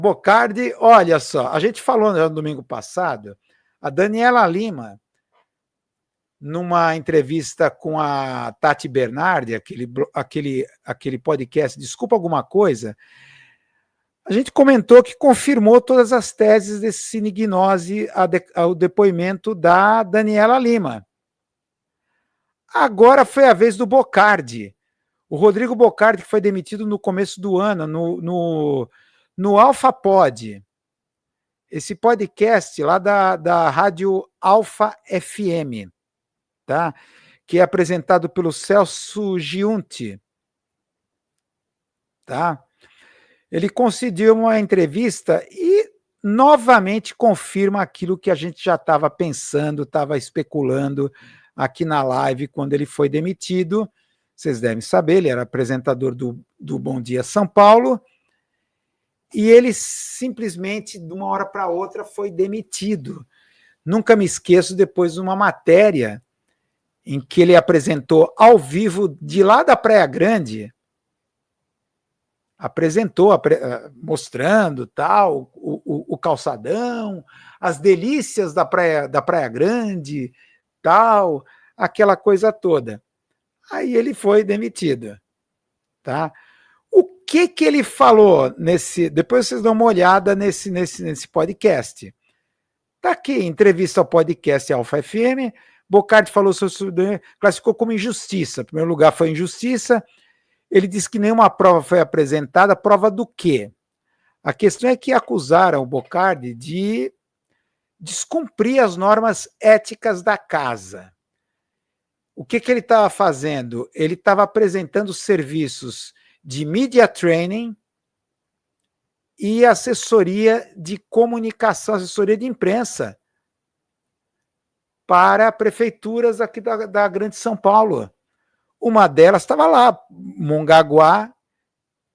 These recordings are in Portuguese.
Bocardi, olha só, a gente falou no domingo passado, a Daniela Lima, numa entrevista com a Tati Bernardi, aquele podcast, Desculpa Alguma Coisa, a gente comentou que confirmou todas as teses desse Cine Gnose ao depoimento da Daniela Lima. Agora foi a vez do Bocardi. O Rodrigo Bocardi, que foi demitido no começo do ano, no Alpha Pod, esse podcast lá da Rádio Alpha FM, tá? Que é apresentado pelo Celso Giunti, tá? Ele concedeu uma entrevista e novamente confirma aquilo que a gente já estava pensando, estava especulando aqui na live quando ele foi demitido. Vocês devem saber, ele era apresentador do Bom Dia São Paulo, e ele simplesmente, de uma hora para outra, foi demitido. Nunca me esqueço, depois de uma matéria em que ele apresentou ao vivo de lá da Praia Grande, mostrando tal, o calçadão, as delícias da Praia Grande, tal, aquela coisa toda. Aí ele foi demitido, tá? O que ele falou depois vocês dão uma olhada nesse podcast. Tá aqui, entrevista ao podcast Alpha FM. Bocardi falou sobre classificou como injustiça. Em primeiro lugar foi injustiça. Ele disse que nenhuma prova foi apresentada. Prova do quê? A questão é que acusaram o Bocardi de descumprir as normas éticas da casa. O que ele estava fazendo? Ele estava apresentando serviços de media training e assessoria de comunicação, assessoria de imprensa para prefeituras aqui da Grande São Paulo. Uma delas estava lá, Mongaguá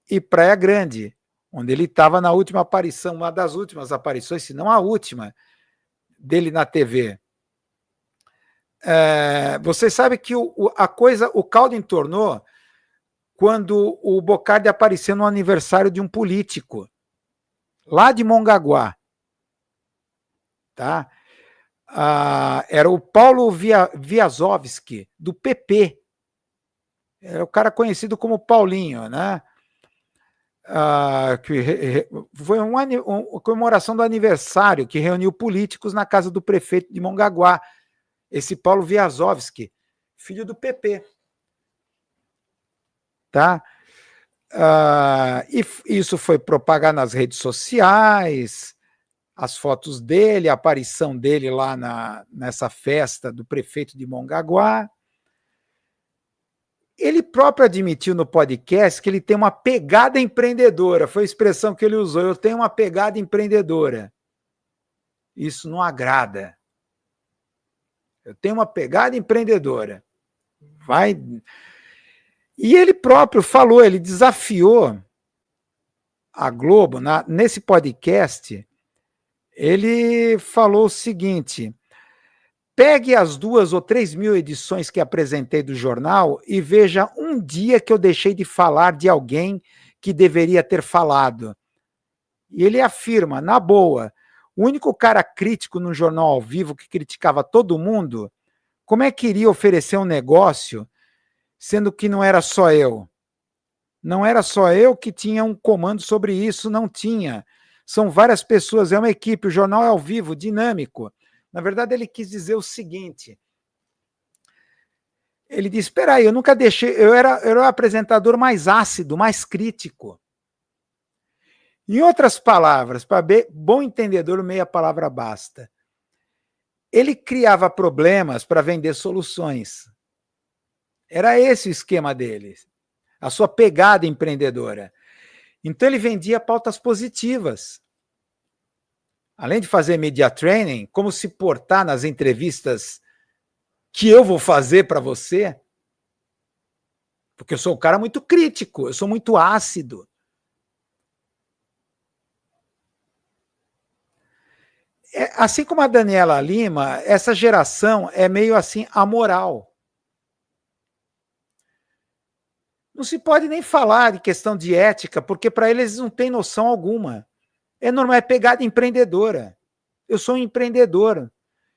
e Praia Grande, onde ele estava na última aparição, uma das últimas aparições, se não a última, dele na TV. Você sabe que o caldo entornou quando o Bocardi apareceu no aniversário de um político, lá de Mongaguá. Tá? Era o Paulo Wiazowski, do PP. Era o cara conhecido como Paulinho, né? Foi uma comemoração do aniversário que reuniu políticos na casa do prefeito de Mongaguá, esse Paulo Wiazowski, filho do PP. Tá? E isso foi propagado nas redes sociais, as fotos dele, a aparição dele lá nessa festa do prefeito de Mongaguá. Ele próprio admitiu no podcast que ele tem uma pegada empreendedora, foi a expressão que ele usou, eu tenho uma pegada empreendedora. Isso não agrada. Eu tenho uma pegada empreendedora. E ele próprio falou, ele desafiou a Globo, nesse podcast, ele falou o seguinte: pegue as 2 ou 3 mil edições que apresentei do jornal e veja um dia que eu deixei de falar de alguém que deveria ter falado. E ele afirma, na boa, o único cara crítico no jornal ao vivo que criticava todo mundo, como é que iria oferecer um negócio, sendo que não era só eu? Não era só eu que tinha um comando sobre isso, não tinha. São várias pessoas, é uma equipe, o jornal é ao vivo, dinâmico. Na verdade, ele quis dizer o seguinte. Ele disse, espera aí, eu nunca deixei, eu era o apresentador mais ácido, mais crítico. Em outras palavras, para bom entendedor, meia palavra basta. Ele criava problemas para vender soluções. Era esse o esquema dele, a sua pegada empreendedora. Então ele vendia pautas positivas. Além de fazer media training, como se portar nas entrevistas que eu vou fazer para você, porque eu sou um cara muito crítico, eu sou muito ácido. Assim como a Daniela Lima, essa geração é meio assim amoral. Não se pode nem falar de questão de ética, porque para eles não tem noção alguma. É normal, é pegada empreendedora. Eu sou um empreendedor.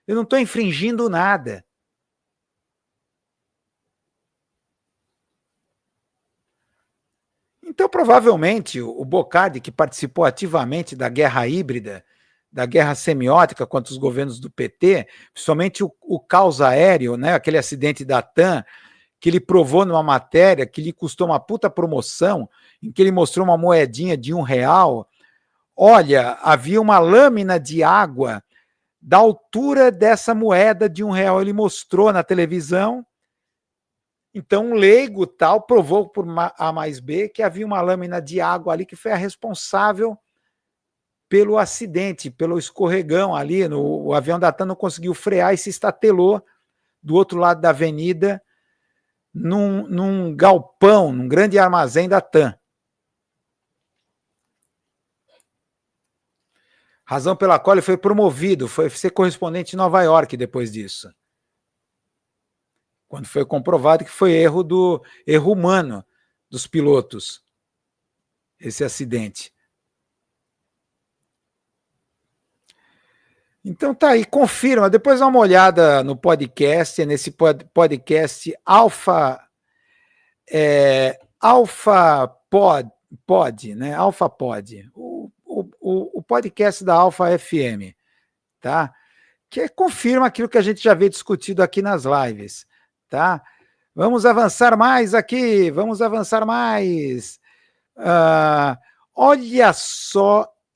Eu não estou infringindo nada. Então, provavelmente, o Bocardi, que participou ativamente da guerra híbrida, da guerra semiótica contra os governos do PT, principalmente o caos aéreo, né, aquele acidente da TAM, que ele provou numa matéria que lhe custou uma puta promoção, em que ele mostrou uma moedinha de R$1. Olha, havia uma lâmina de água da altura dessa moeda de R$1. Ele mostrou na televisão. Então, um leigo tal provou por A mais B que havia uma lâmina de água ali que foi a responsável pelo acidente, pelo escorregão ali. O avião da TAM não conseguiu frear e se estatelou do outro lado da avenida, num galpão, num grande armazém da TAM. Razão pela qual ele foi promovido, foi ser correspondente em Nova York depois disso. Quando foi comprovado que foi erro humano dos pilotos, esse acidente. Então tá aí, confirma, depois dá uma olhada no podcast, nesse podcast Alpha Pod, né? Alpha Pod, o podcast da Alpha FM, tá? Que confirma aquilo que a gente já veio discutido aqui nas lives, tá? Vamos avançar mais aqui, vamos avançar mais. Olha só